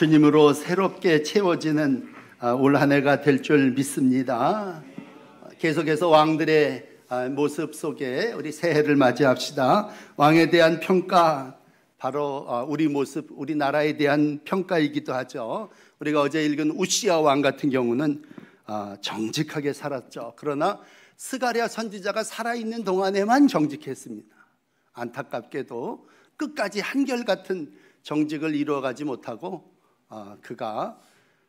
주님으로 새롭게 채워지는 올 한 해가 될 줄 믿습니다. 계속해서 왕들의 모습 속에 우리 새해를 맞이합시다. 왕에 대한 평가, 바로 우리 모습, 우리나라에 대한 평가이기도 하죠. 우리가 어제 읽은 우시야 왕 같은 경우는 정직하게 살았죠. 그러나 스가랴 선지자가 살아있는 동안에만 정직했습니다. 안타깝게도 끝까지 한결같은 정직을 이루어가지 못하고 그가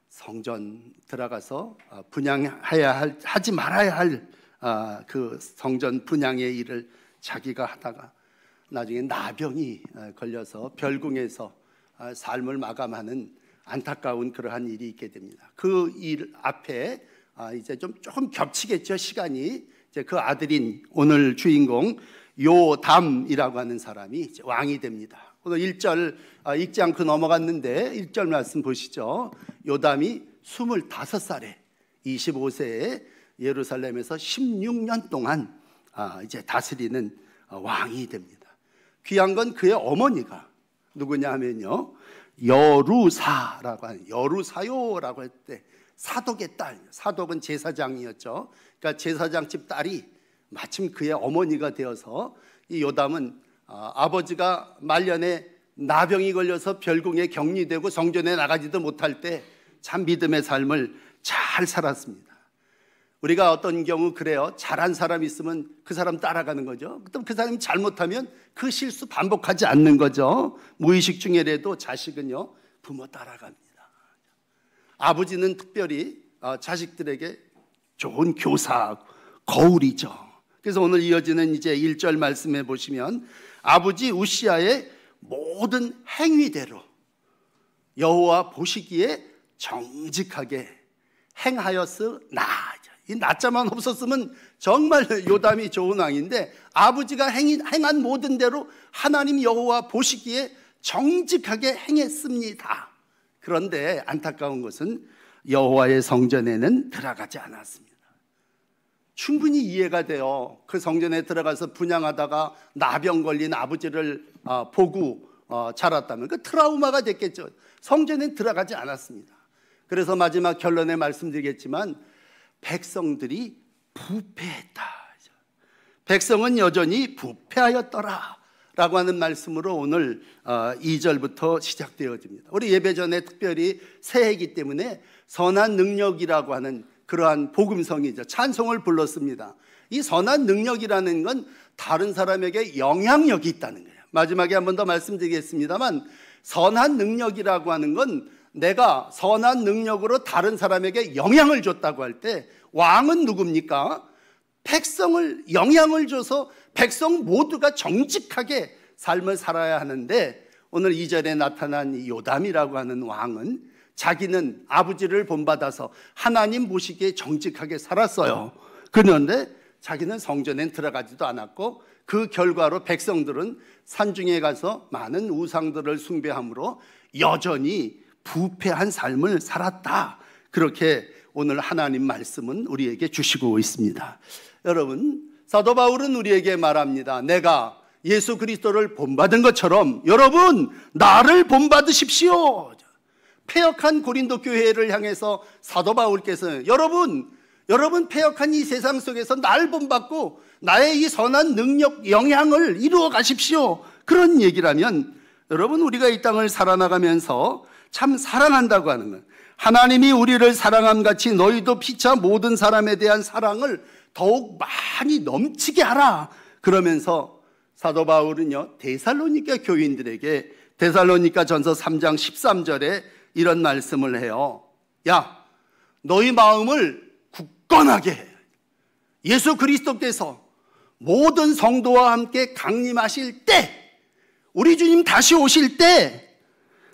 성전 들어가서 분양해야 하지 말아야 할 그 성전 분양의 일을 자기가 하다가 나중에 나병이 걸려서 별궁에서 삶을 마감하는 안타까운 그러한 일이 있게 됩니다. 그 일 앞에 이제 조금 겹치겠죠, 시간이. 이제 그 아들인 오늘 주인공 요담이라고 하는 사람이 이제 왕이 됩니다. 오늘 1절 읽지 않고 넘어갔는데 1절 말씀 보시죠. 요담이 25살에 25세에 예루살렘에서 16년 동안 이제 다스리는 왕이 됩니다. 귀한 건 그의 어머니가 누구냐 하면요, 여루사라고 하는, 여루사요라고 할 때 사독의 딸, 사독은 제사장이었죠. 그러니까 제사장 집 딸이 마침 그의 어머니가 되어서 이 요담은 아버지가 말년에 나병이 걸려서 별궁에 격리되고 성전에 나가지도 못할 때 참 믿음의 삶을 잘 살았습니다. 우리가 어떤 경우 그래요. 잘한 사람 있으면 그 사람 따라가는 거죠. 그럼 그 사람이 잘못하면 그 실수 반복하지 않는 거죠. 무의식 중에라도 자식은요, 부모 따라갑니다. 아버지는 특별히 자식들에게 좋은 교사, 거울이죠. 그래서 오늘 이어지는 이제 1절 말씀해 보시면 아버지 우시야의 모든 행위대로 여호와 보시기에 정직하게 행하였으나, 이 나자만 없었으면 정말 요담이 좋은 왕인데 아버지가 행한 모든 대로 하나님 여호와 보시기에 정직하게 행했습니다. 그런데 안타까운 것은 여호와의 성전에는 들어가지 않았습니다. 충분히 이해가 돼요. 그 성전에 들어가서 분향하다가 나병 걸린 아버지를 보고 자랐다면 그 트라우마가 됐겠죠. 성전에 들어가지 않았습니다. 그래서 마지막 결론에 말씀드리겠지만 백성들이 부패했다. 백성은 여전히 부패하였더라 라고 하는 말씀으로 오늘 2절부터 시작되어집니다. 우리 예배 전에 특별히 새해이기 때문에 선한 능력이라고 하는 그러한 복음성이죠. 찬송을 불렀습니다. 이 선한 능력이라는 건 다른 사람에게 영향력이 있다는 거예요. 마지막에 한 번 더 말씀드리겠습니다만, 선한 능력이라고 하는 건 내가 선한 능력으로 다른 사람에게 영향을 줬다고 할 때 왕은 누굽니까? 백성을 영향을 줘서 백성 모두가 정직하게 삶을 살아야 하는데, 오늘 2절에 나타난 이 요담이라고 하는 왕은 자기는 아버지를 본받아서 하나님 보시기에 정직하게 살았어요. 그런데 자기는 성전에 들어가지도 않았고 그 결과로 백성들은 산중에 가서 많은 우상들을 숭배함으로 여전히 부패한 삶을 살았다. 그렇게 오늘 하나님 말씀은 우리에게 주시고 있습니다. 여러분, 사도 바울은 우리에게 말합니다. 내가 예수 그리스도를 본받은 것처럼 여러분 나를 본받으십시오. 패역한 고린도 교회를 향해서 사도 바울께서 여러분 패역한 이 세상 속에서 날 본받고 나의 이 선한 능력, 영향을 이루어 가십시오. 그런 얘기라면 여러분, 우리가 이 땅을 살아나가면서 참 사랑한다고 하는 것, 하나님이 우리를 사랑함 같이 너희도 피차 모든 사람에 대한 사랑을 더욱 많이 넘치게 하라. 그러면서 사도 바울은요, 데살로니가 교인들에게 데살로니가 전서 3장 13절에 이런 말씀을 해요. 야, 너희 마음을 굳건하게 해. 예수 그리스도께서 모든 성도와 함께 강림하실 때, 우리 주님 다시 오실 때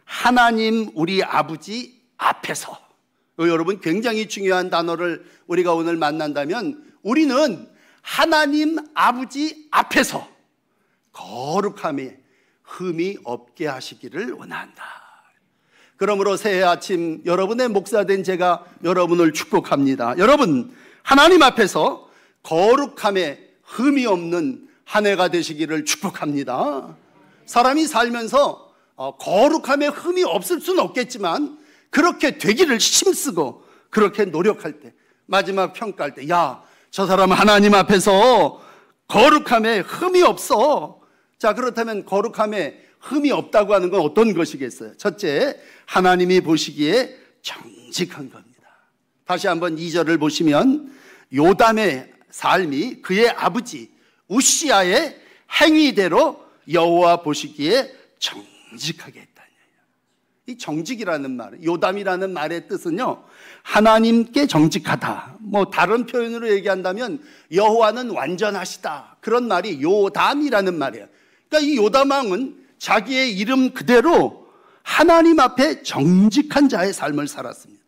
하나님 우리 아버지 앞에서, 여러분 굉장히 중요한 단어를 우리가 오늘 만난다면, 우리는 하나님 아버지 앞에서 거룩함에 흠이 없게 하시기를 원한다. 그러므로 새해 아침 여러분의 목사된 제가 여러분을 축복합니다. 여러분, 하나님 앞에서 거룩함에 흠이 없는 한 해가 되시기를 축복합니다. 사람이 살면서 거룩함에 흠이 없을 수는 없겠지만 그렇게 되기를 힘쓰고 그렇게 노력할 때, 마지막 평가할 때, 야, 저 사람 하나님 앞에서 거룩함에 흠이 없어. 자, 그렇다면 거룩함에 흠이 없다고 하는 건 어떤 것이겠어요? 첫째, 하나님이 보시기에 정직한 겁니다. 다시 한번 2절을 보시면 요담의 삶이 그의 아버지 우시야의 행위대로 여호와 보시기에 정직하게 했다. 이 정직이라는 말, 요담이라는 말의 뜻은요, 하나님께 정직하다. 뭐 다른 표현으로 얘기한다면 여호와는 완전하시다. 그런 말이 요담이라는 말이에요. 그러니까 이 요담 왕은 자기의 이름 그대로 하나님 앞에 정직한 자의 삶을 살았습니다.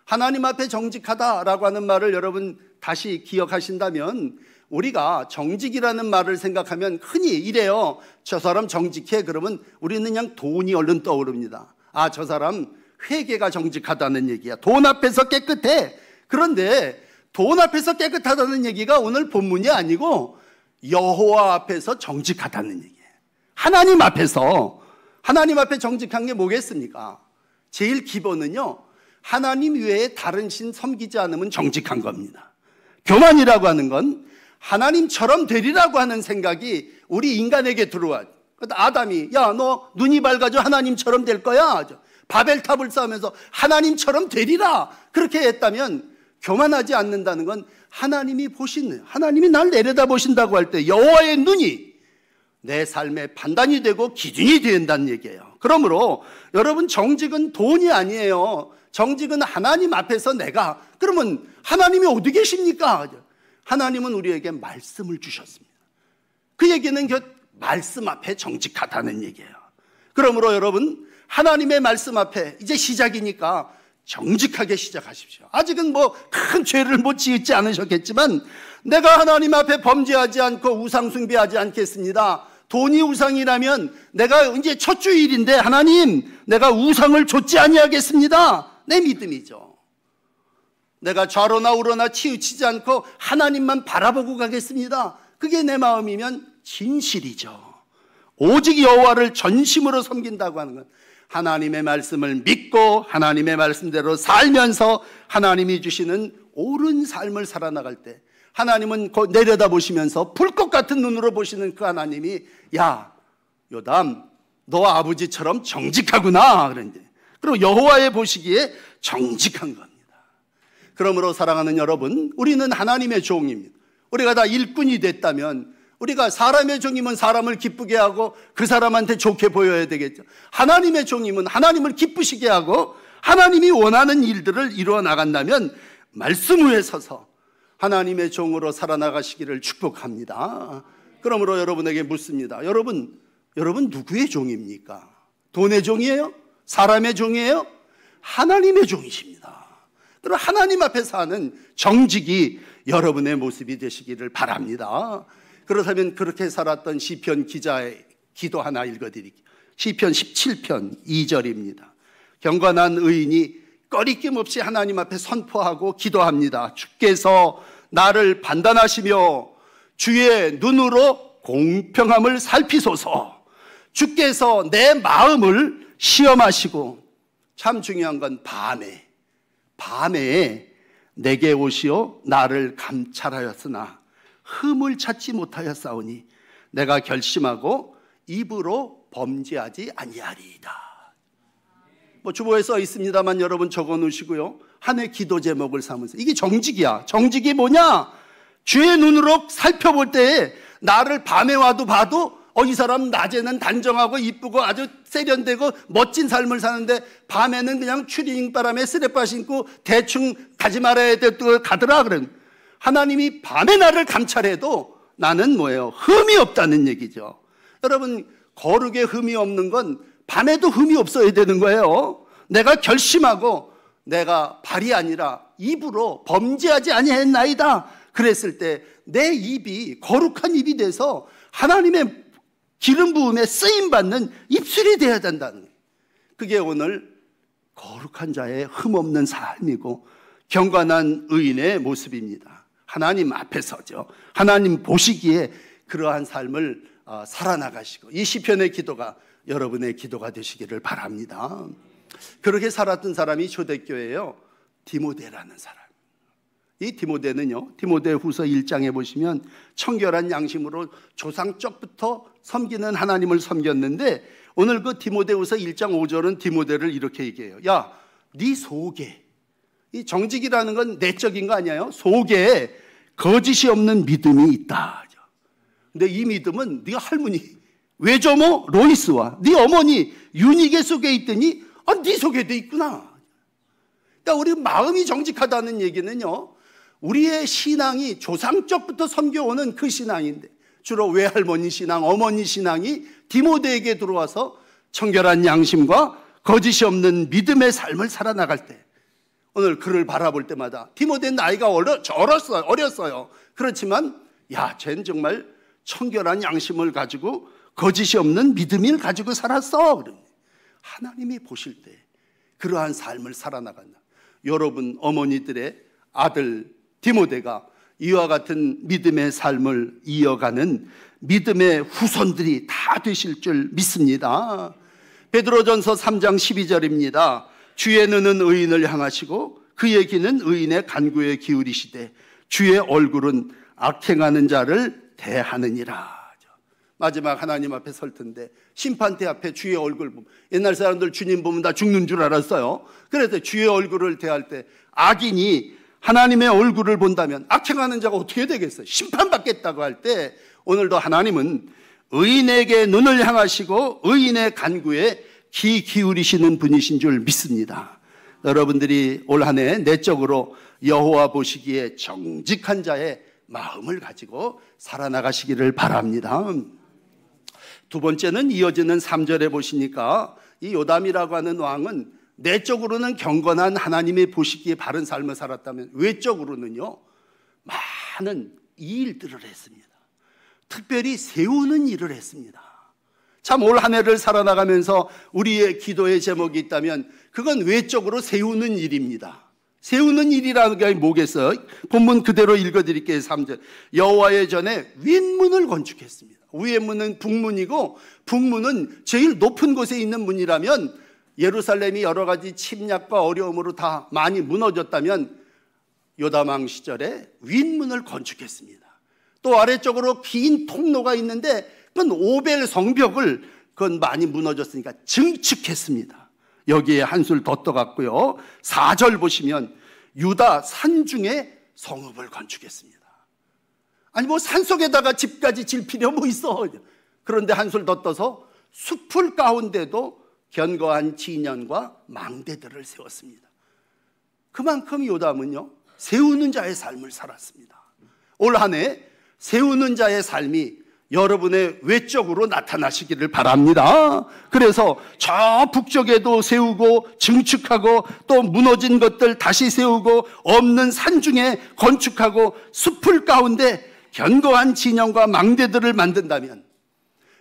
하나님 앞에 정직하다라고 하는 말을 여러분 다시 기억하신다면, 우리가 정직이라는 말을 생각하면 흔히 이래요. 저 사람 정직해. 그러면 우리는 그냥 돈이 얼른 떠오릅니다. 아, 저 사람 회개가 정직하다는 얘기야. 돈 앞에서 깨끗해. 그런데 돈 앞에서 깨끗하다는 얘기가 오늘 본문이 아니고 여호와 앞에서 정직하다는 얘기예요. 하나님 앞에서, 하나님 앞에 정직한 게 뭐겠습니까? 제일 기본은요, 하나님 외에 다른 신 섬기지 않으면 정직한 겁니다. 교만이라고 하는 건 하나님처럼 되리라고 하는 생각이 우리 인간에게 들어와요. 아담이, 야, 너 눈이 밝아져 하나님처럼 될 거야. 바벨탑을 쌓으면서 하나님처럼 되리라. 그렇게 했다면 교만하지 않는다는 건 하나님이 보시는, 하나님이 날 내려다 보신다고 할 때 여호와의 눈이 내 삶의 판단이 되고 기준이 된다는 얘기예요. 그러므로 여러분, 정직은 돈이 아니에요. 정직은 하나님 앞에서 내가, 그러면 하나님이 어디 계십니까? 하나님은 우리에게 말씀을 주셨습니다. 그 얘기는 말씀 앞에 정직하다는 얘기예요. 그러므로 여러분, 하나님의 말씀 앞에 이제 시작이니까 정직하게 시작하십시오. 아직은 뭐 큰 죄를 못 지었지 않으셨겠지만, 내가 하나님 앞에 범죄하지 않고 우상 숭배하지 않겠습니다. 돈이 우상이라면 내가 이제 첫 주일인데 하나님, 내가 우상을 좇지 아니하겠습니다. 내 믿음이죠. 내가 좌로나 우로나 치우치지 않고 하나님만 바라보고 가겠습니다. 그게 내 마음이면 진실이죠. 오직 여호와를 전심으로 섬긴다고 하는 건 하나님의 말씀을 믿고 하나님의 말씀대로 살면서 하나님이 주시는 옳은 삶을 살아나갈 때, 하나님은 내려다보시면서 불꽃 같은 눈으로 보시는 그 하나님이, 야, 요담, 너 아버지처럼 정직하구나. 그런데, 그리고 여호와의 보시기에 정직한 겁니다. 그러므로 사랑하는 여러분, 우리는 하나님의 종입니다. 우리가 다 일꾼이 됐다면, 우리가 사람의 종이면 사람을 기쁘게 하고 그 사람한테 좋게 보여야 되겠죠. 하나님의 종이면 하나님을 기쁘시게 하고 하나님이 원하는 일들을 이루어 나간다면 말씀 위에 서서 하나님의 종으로 살아나가시기를 축복합니다. 그러므로 여러분에게 묻습니다. 여러분 누구의 종입니까? 돈의 종이에요? 사람의 종이에요? 하나님의 종이십니다. 그럼 하나님 앞에 사는 정직이 여러분의 모습이 되시기를 바랍니다. 그렇다면 그렇게 살았던 시편 기자의 기도 하나 읽어드릴게요. 시편 17편 2절입니다. 경건한 의인이 꺼리낌 없이 하나님 앞에 선포하고 기도합니다. 주께서 나를 판단하시며 주의 눈으로 공평함을 살피소서. 주께서 내 마음을 시험하시고, 참 중요한 건 밤에 내게 오시어 나를 감찰하였으나 흠을 찾지 못하였사오니 내가 결심하고 입으로 범죄하지 아니하리이다. 뭐 주보에 써 있습니다만 여러분 적어 놓으시고요. 한 해 기도 제목을 삼으세요. 이게 정직이야. 정직이 뭐냐? 주의 눈으로 살펴볼 때에 나를 밤에 와도 봐도 이 사람 낮에는 단정하고 이쁘고 아주 세련되고 멋진 삶을 사는데 밤에는 그냥 추리닝 바람에 쓰레빠 신고 대충 가지 말아야 돼 또 가더라. 그런 하나님이 밤에 나를 감찰해도 나는 뭐예요? 흠이 없다는 얘기죠. 여러분, 거룩에 흠이 없는 건 밤에도 흠이 없어야 되는 거예요. 내가 결심하고 내가 발이 아니라 입으로 범죄하지 아니했나이다 그랬을 때 내 입이 거룩한 입이 돼서 하나님의 기름 부음에 쓰임받는 입술이 되어야 된다는 거예요. 그게 오늘 거룩한 자의 흠없는 삶이고 경건한 의인의 모습입니다. 하나님 앞에서죠. 하나님 보시기에 그러한 삶을 살아나가시고, 이 시편의 기도가 여러분의 기도가 되시기를 바랍니다. 그렇게 살았던 사람이 초대교회예요. 디모데라는 사람. 이 디모데는요, 디모데후서 1장에 보시면 청결한 양심으로 조상적부터 섬기는 하나님을 섬겼는데, 오늘 그 디모데후서 1장 5절은 디모데를 이렇게 얘기해요. 야, 네 속에, 이 정직이라는 건 내적인 거 아니에요? 속에 거짓이 없는 믿음이 있다. 근데 이 믿음은 네 할머니 외조모 로이스와 네 어머니 유니게 속에 있더니 네 속에도 있구나. 그러니까 우리 마음이 정직하다는 얘기는요, 우리의 신앙이 조상적부터 섬겨오는 그 신앙인데, 주로 외할머니 신앙, 어머니 신앙이 디모데에게 들어와서 청결한 양심과 거짓이 없는 믿음의 삶을 살아나갈 때, 오늘 그를 바라볼 때마다 디모데 나이가 어렸어요. 그렇지만 야, 쟤는 정말 청결한 양심을 가지고 거짓이 없는 믿음을 가지고 살았어. 하나님이 보실 때 그러한 삶을 살아나간다. 여러분 어머니들의 아들 디모데가 이와 같은 믿음의 삶을 이어가는 믿음의 후손들이 다 되실 줄 믿습니다. 베드로전서 3장 12절입니다. 주의 눈은 의인을 향하시고 그의 귀는 의인의 간구에 기울이시되 주의 얼굴은 악행하는 자를 대하느니라. 마지막 하나님 앞에 설 텐데 심판대 앞에 주의 얼굴 보면, 옛날 사람들 주님 보면 다 죽는 줄 알았어요. 그래서 주의 얼굴을 대할 때 악인이 하나님의 얼굴을 본다면 악행하는 자가 어떻게 되겠어요? 심판받겠다고 할 때, 오늘도 하나님은 의인에게 눈을 향하시고 의인의 간구에 귀 기울이시는 분이신 줄 믿습니다. 여러분들이 올 한 해 내적으로 여호와 보시기에 정직한 자의 마음을 가지고 살아나가시기를 바랍니다. 두 번째는 이어지는 3절에 보시니까 이 요담이라고 하는 왕은 내적으로는 경건한 하나님의 보시기에 바른 삶을 살았다면 외적으로는요, 많은 이 일들을 했습니다. 특별히 세우는 일을 했습니다. 참 올 한 해를 살아나가면서 우리의 기도의 제목이 있다면 그건 외적으로 세우는 일입니다. 세우는 일이라는 게 뭐겠어요? 본문 그대로 읽어드릴게요. 3절. 여호와의 전에 윗문을 건축했습니다. 위의 문은 북문이고, 북문은 제일 높은 곳에 있는 문이라면 예루살렘이 여러 가지 침략과 어려움으로 다 많이 무너졌다면 요담왕 시절에 윗문을 건축했습니다. 또 아래쪽으로 긴 통로가 있는데 그건 오벨 성벽을, 그건 많이 무너졌으니까 증축했습니다. 여기에 한술 더 떠갔고요. 4절 보시면 유다 산중에 성읍을 건축했습니다. 아니 뭐 산속에다가 집까지 질 필요 뭐 있어. 그런데 한술 더 떠서 숲을 가운데도 견고한 진연과 망대들을 세웠습니다. 그만큼 요담은요, 세우는 자의 삶을 살았습니다. 올 한 해 세우는 자의 삶이 여러분의 외적으로 나타나시기를 바랍니다. 그래서 저 북쪽에도 세우고 증축하고 또 무너진 것들 다시 세우고 없는 산중에 건축하고 숲을 가운데 견고한 진영과 망대들을 만든다면,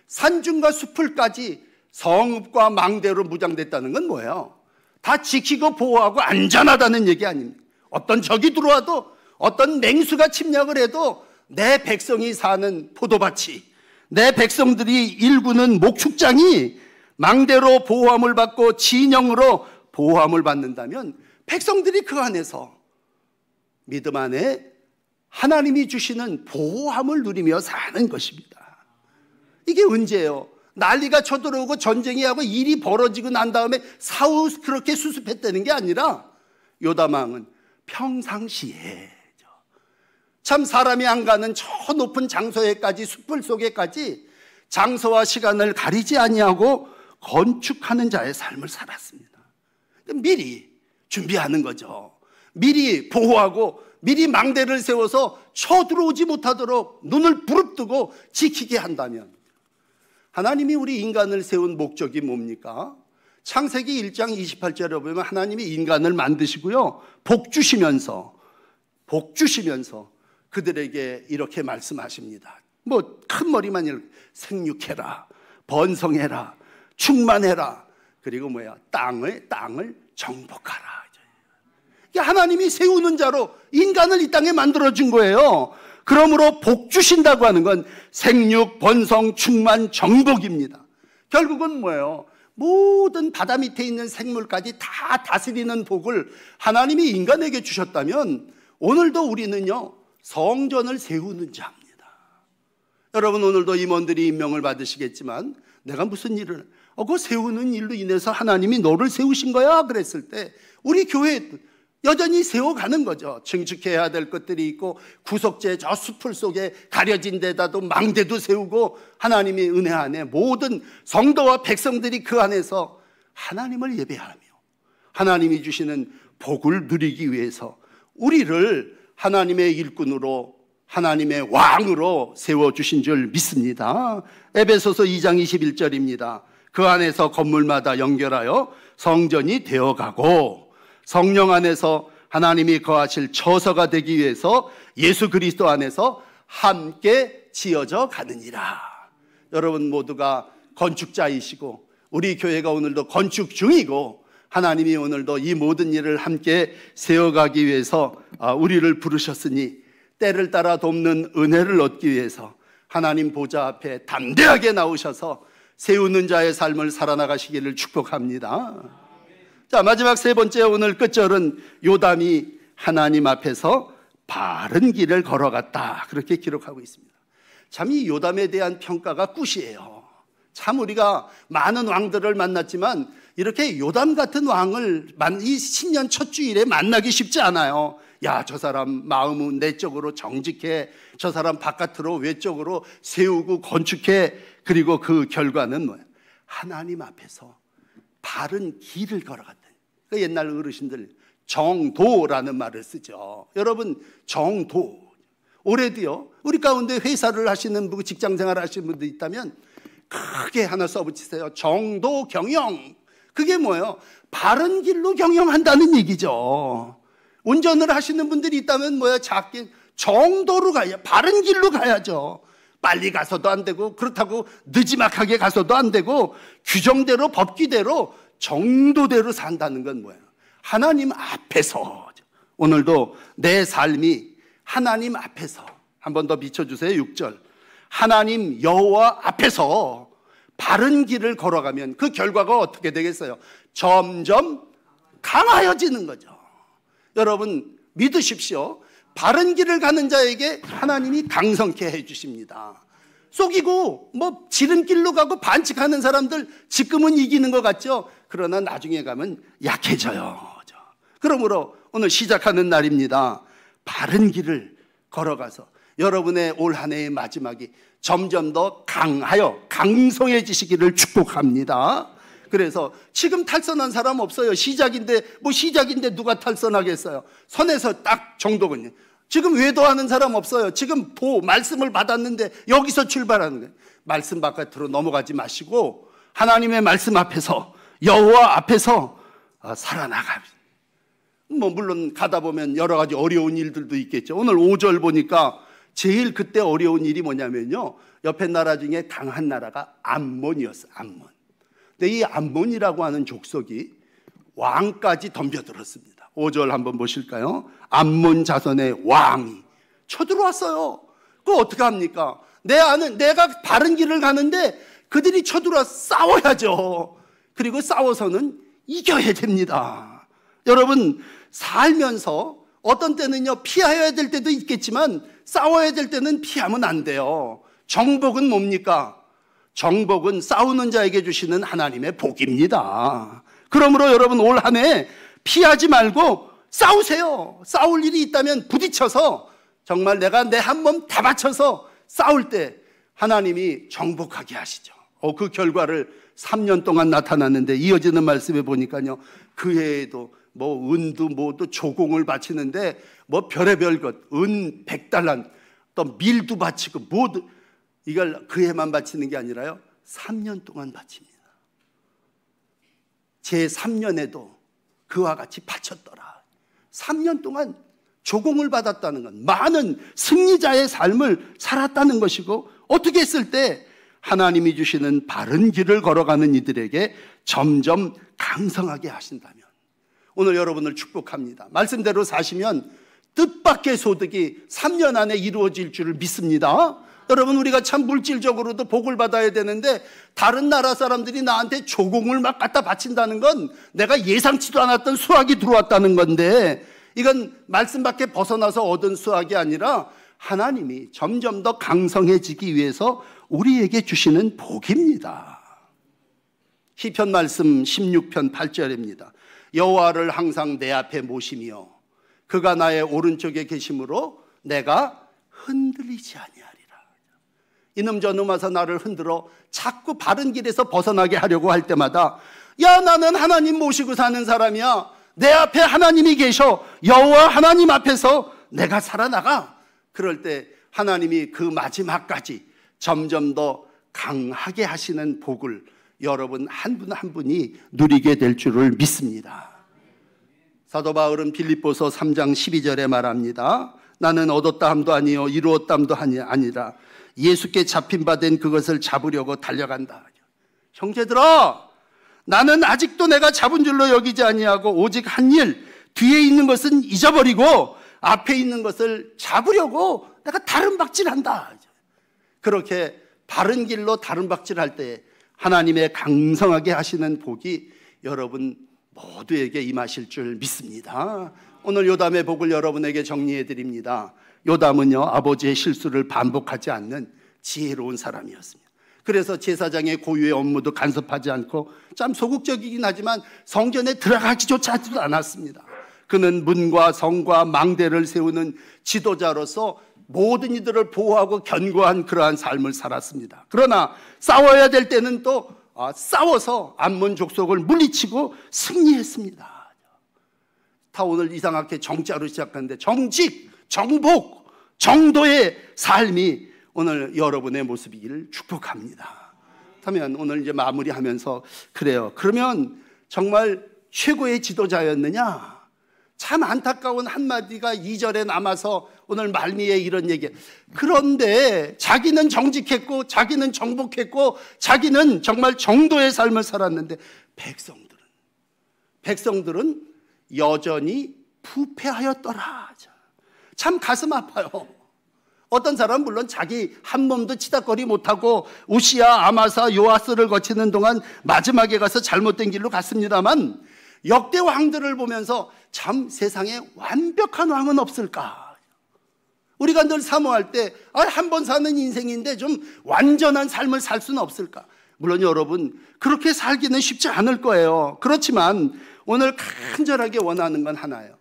산중과 숲을까지 성읍과 망대로 무장됐다는 건 뭐예요? 다 지키고 보호하고 안전하다는 얘기 아닙니까? 어떤 적이 들어와도, 어떤 맹수가 침략을 해도 내 백성이 사는 포도밭이, 내 백성들이 일구는 목축장이 망대로 보호함을 받고 진영으로 보호함을 받는다면 백성들이 그 안에서 믿음 안에 하나님이 주시는 보호함을 누리며 사는 것입니다. 이게 언제예요? 난리가 쳐들어오고 전쟁이 하고 일이 벌어지고 난 다음에 사후 그렇게 수습했다는 게 아니라 요담왕은 평상시에 참 사람이 안 가는 저 높은 장소에까지, 숲을 속에까지 장소와 시간을 가리지 아니하고 건축하는 자의 삶을 살았습니다. 미리 준비하는 거죠. 미리 보호하고 미리 망대를 세워서 쳐들어오지 못하도록 눈을 부릅뜨고 지키게 한다면, 하나님이 우리 인간을 세운 목적이 뭡니까? 창세기 1장 28절에 보면 하나님이 인간을 만드시고요, 복 주시면서 그들에게 이렇게 말씀하십니다. 뭐 큰 머리만 이렇게 생육해라, 번성해라, 충만해라, 그리고 땅을 정복하라. 하나님이 세우는 자로 인간을 이 땅에 만들어준 거예요. 그러므로 복 주신다고 하는 건 생육, 번성, 충만, 정복입니다. 결국은 뭐예요? 모든 바다 밑에 있는 생물까지 다 다스리는 복을 하나님이 인간에게 주셨다면 오늘도 우리는요, 성전을 세우는 자입니다. 여러분, 오늘도 임원들이 임명을 받으시겠지만 내가 무슨 일을 그 세우는 일로 인해서 하나님이 너를 세우신 거야 그랬을 때 우리 교회 여전히 세워가는 거죠. 증축해야 될 것들이 있고 구석재 저 숲풀 속에 가려진 데다도 망대도 세우고 하나님의 은혜 안에 모든 성도와 백성들이 그 안에서 하나님을 예배하며 하나님이 주시는 복을 누리기 위해서 우리를 하나님의 일꾼으로 하나님의 왕으로 세워주신 줄 믿습니다. 에베소서 2장 21절입니다. 그 안에서 건물마다 연결하여 성전이 되어가고 성령 안에서 하나님이 거하실 처소가 되기 위해서 예수 그리스도 안에서 함께 지어져 가느니라. 여러분 모두가 건축자이시고 우리 교회가 오늘도 건축 중이고 하나님이 오늘도 이 모든 일을 함께 세워가기 위해서 우리를 부르셨으니 때를 따라 돕는 은혜를 얻기 위해서 하나님 보좌 앞에 담대하게 나오셔서 세우는 자의 삶을 살아나가시기를 축복합니다. 자, 마지막 세 번째 오늘 끝절은 요담이 하나님 앞에서 바른 길을 걸어갔다, 그렇게 기록하고 있습니다. 참 이 요담에 대한 평가가 굿이에요. 참 우리가 많은 왕들을 만났지만 이렇게 요담 같은 왕을 이 신년 첫 주일에 만나기 쉽지 않아요. 야, 저 사람 마음은 내적으로 정직해, 저 사람 바깥으로 외적으로 세우고 건축해. 그리고 그 결과는 뭐예요? 하나님 앞에서 바른 길을 걸어갔다. 그 옛날 어르신들 정도라는 말을 쓰죠. 여러분, 정도. 올해도요, 우리 가운데 회사를 하시는 분, 직장생활 하시는 분들 있다면 크게 하나 써붙이세요. 정도 경영. 그게 뭐예요? 바른 길로 경영한다는 얘기죠. 운전을 하시는 분들이 있다면 뭐야? 작게 정도로 가야, 바른 길로 가야죠. 빨리 가서도 안 되고 그렇다고 느지막하게 가서도 안 되고 규정대로 법규대로 정도대로 산다는 건 뭐예요? 하나님 앞에서. 오늘도 내 삶이 하나님 앞에서, 한 번 더 비춰주세요. 6절. 하나님 여호와 앞에서 바른 길을 걸어가면 그 결과가 어떻게 되겠어요? 점점 강하여지는 거죠. 여러분 믿으십시오. 바른 길을 가는 자에게 하나님이 강성케 해주십니다. 속이고 뭐 지름길로 가고 반칙하는 사람들 지금은 이기는 것 같죠? 그러나 나중에 가면 약해져요. 그러므로 오늘 시작하는 날입니다. 바른 길을 걸어가서 여러분의 올 한 해의 마지막이 점점 더 강하여 강성해지시기를 축복합니다. 그래서 지금 탈선한 사람 없어요. 시작인데 누가 탈선하겠어요? 선에서 딱 정도군요. 지금 외도하는 사람 없어요. 지금 말씀을 받았는데 여기서 출발하는 거예요. 말씀 바깥으로 넘어가지 마시고 하나님의 말씀 앞에서, 여호와 앞에서 살아나갑니다. 물론 가다 보면 여러 가지 어려운 일들도 있겠죠. 오늘 5절 보니까 제일 그때 어려운 일이 뭐냐면요, 옆에 나라 중에 강한 나라가 암몬이었어요. 암몬. 근데 이 암몬이라고 하는 족속이 왕까지 덤벼들었습니다. 5절 한번 보실까요? 암몬 자손의 왕이 쳐들어왔어요. 그거 어떻게 합니까? 내가 바른 길을 가는데 그들이 쳐들어와 싸워야죠. 그리고 싸워서는 이겨야 됩니다. 여러분 살면서 어떤 때는요 피해야 될 때도 있겠지만 싸워야 될 때는 피하면 안 돼요. 정복은 뭡니까? 정복은 싸우는 자에게 주시는 하나님의 복입니다. 그러므로 여러분 올 한 해 피하지 말고 싸우세요. 싸울 일이 있다면 부딪혀서 정말 내가 내 한 몸 다 바쳐서 싸울 때 하나님이 정복하게 하시죠. 그 결과를 3년 동안 나타났는데 이어지는 말씀에 보니까요, 그 해에도 은도 뭐도 조공을 바치는데 별의별 것, 은 100달란, 또 밀도 바치고 모두 이걸 그 해만 바치는 게 아니라요 3년 동안 바칩니다. 제 3년에도 그와 같이 바쳤더라. 3년 동안 조공을 받았다는 건 많은 승리자의 삶을 살았다는 것이고, 어떻게 했을 때 하나님이 주시는 바른 길을 걸어가는 이들에게 점점 강성하게 하신다면 오늘 여러분을 축복합니다. 말씀대로 사시면 뜻밖의 소득이 3년 안에 이루어질 줄을 믿습니다. 여러분, 우리가 참 물질적으로도 복을 받아야 되는데 다른 나라 사람들이 나한테 조공을 막 갖다 바친다는 건 내가 예상치도 않았던 수확이 들어왔다는 건데, 이건 말씀 밖에 벗어나서 얻은 수확이 아니라 하나님이 점점 더 강성해지기 위해서 우리에게 주시는 복입니다. 시편 말씀 16편 8절입니다. 여호와를 항상 내 앞에 모시며 그가 나의 오른쪽에 계심으로 내가 흔들리지 아니하리라. 이놈 저놈 와서 나를 흔들어 자꾸 바른 길에서 벗어나게 하려고 할 때마다, 야, 나는 하나님 모시고 사는 사람이야. 내 앞에 하나님이 계셔. 여호와 하나님 앞에서 내가 살아나가. 그럴 때 하나님이 그 마지막까지 점점 더 강하게 하시는 복을 여러분 한 분 한 분이 누리게 될 줄을 믿습니다. 사도 바울은 빌립보서 3장 12절에 말합니다. 나는 얻었다 함도 아니요 이루었다 함도 아니라 예수께 잡힌 바 된 그것을 잡으려고 달려간다. 형제들아, 나는 아직도 내가 잡은 줄로 여기지 아니하고 오직 한 일, 뒤에 있는 것은 잊어버리고 앞에 있는 것을 잡으려고 내가 다름박질한다. 그렇게 바른 길로 다름박질할 때 하나님의 강성하게 하시는 복이 여러분 모두에게 임하실 줄 믿습니다. 오늘 요담의 복을 여러분에게 정리해 드립니다. 요담은요, 아버지의 실수를 반복하지 않는 지혜로운 사람이었습니다. 그래서 제사장의 고유의 업무도 간섭하지 않고, 참 소극적이긴 하지만 성전에 들어가지조차 하지도 않았습니다. 그는 문과 성과 망대를 세우는 지도자로서 모든 이들을 보호하고 견고한 그러한 삶을 살았습니다. 그러나 싸워야 될 때는 또 싸워서 암몬 족속을 물리치고 승리했습니다. 다 오늘 이상하게 정자로 시작하는데 정직, 정복, 정도의 삶이 오늘 여러분의 모습이기를 축복합니다. 그러면 오늘 이제 마무리하면서, 그래요, 그러면 정말 최고의 지도자였느냐? 참 안타까운 한마디가 2절에 남아서 오늘 말미에 이런 얘기. 그런데 자기는 정직했고 자기는 정복했고 자기는 정말 정도의 삶을 살았는데 백성들은 여전히 부패하였더라. 참 가슴 아파요. 어떤 사람은 물론 자기 한 몸도 치닥거리 못하고 우시야, 아마사, 요아스를 거치는 동안 마지막에 가서 잘못된 길로 갔습니다만, 역대 왕들을 보면서 참 세상에 완벽한 왕은 없을까? 우리가 늘 사모할 때 한 번 사는 인생인데 좀 완전한 삶을 살 수는 없을까? 물론 여러분, 그렇게 살기는 쉽지 않을 거예요. 그렇지만 오늘 간절하게 원하는 건 하나예요.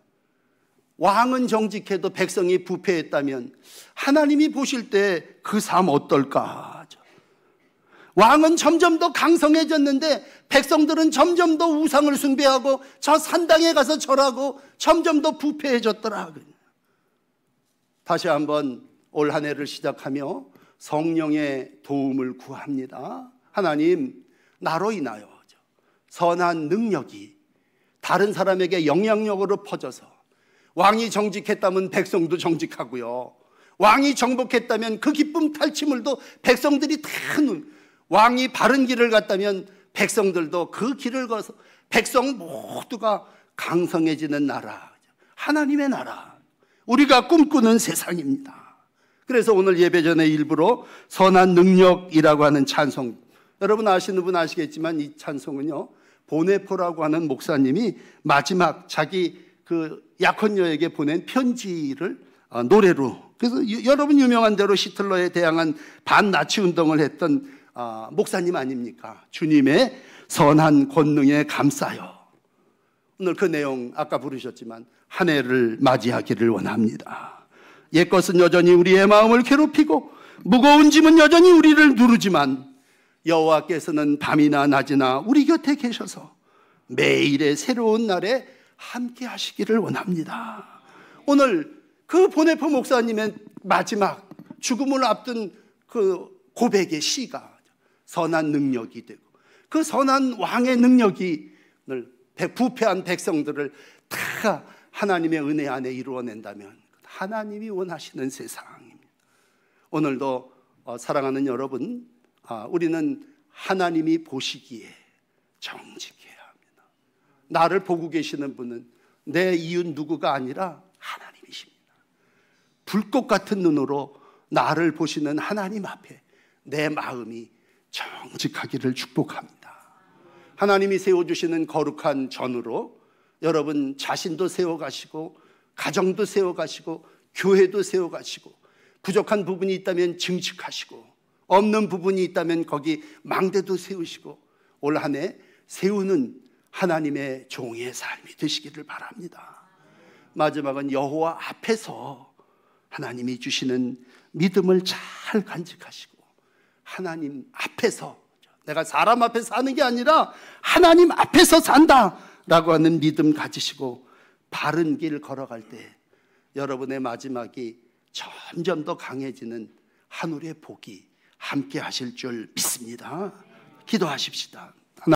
왕은 정직해도 백성이 부패했다면 하나님이 보실 때 그 삶 어떨까? 왕은 점점 더 강성해졌는데 백성들은 점점 더 우상을 숭배하고 저 산당에 가서 절하고 점점 더 부패해졌더라. 다시 한번 올 한 해를 시작하며 성령의 도움을 구합니다. 하나님, 나로 인하여 선한 능력이 다른 사람에게 영향력으로 퍼져서 왕이 정직했다면 백성도 정직하고요, 왕이 정복했다면 그 기쁨 탈취물도 백성들이 다 왕이 바른 길을 갔다면 백성들도 그 길을 가서 백성 모두가 강성해지는 나라, 하나님의 나라, 우리가 꿈꾸는 세상입니다. 그래서 오늘 예배 전에 일부러 선한 능력이라고 하는 찬송, 여러분 아시는 분 아시겠지만 이 찬송은요, 보네포라고 하는 목사님이 마지막 자기 그 약혼녀에게 보낸 편지를 노래로, 그래서 여러분 유명한 대로 히틀러에 대항한 반나치 운동을 했던 목사님 아닙니까? 주님의 선한 권능에 감싸요. 오늘 그 내용 아까 부르셨지만 한 해를 맞이하기를 원합니다. 옛것은 여전히 우리의 마음을 괴롭히고 무거운 짐은 여전히 우리를 누르지만 여호와께서는 밤이나 낮이나 우리 곁에 계셔서 매일의 새로운 날에 함께 하시기를 원합니다. 오늘 그 보네포 목사님의 마지막 죽음을 앞둔 그 고백의 시가 선한 능력이 되고, 그 선한 왕의 능력이 부패한 백성들을 다 하나님의 은혜 안에 이루어낸다면 하나님이 원하시는 세상입니다. 오늘도 사랑하는 여러분, 우리는 하나님이 보시기에 정직해야 합니다. 나를 보고 계시는 분은 내 이웃 누구가 아니라 하나님이십니다. 불꽃 같은 눈으로 나를 보시는 하나님 앞에 내 마음이 정직하기를 축복합니다. 하나님이 세워주시는 거룩한 전으로 여러분 자신도 세워가시고, 가정도 세워가시고, 교회도 세워가시고, 부족한 부분이 있다면 증식하시고, 없는 부분이 있다면 거기 망대도 세우시고, 올 한 해 세우는 하나님의 종의 삶이 되시기를 바랍니다. 마지막은 여호와 앞에서 하나님이 주시는 믿음을 잘 간직하시고, 하나님 앞에서, 내가 사람 앞에 사는 게 아니라 하나님 앞에서 산다라고 하는 믿음 가지시고 바른 길 걸어갈 때 여러분의 마지막이 점점 더 강해지는 하늘의 복이 함께 하실 줄 믿습니다. 기도하십시다.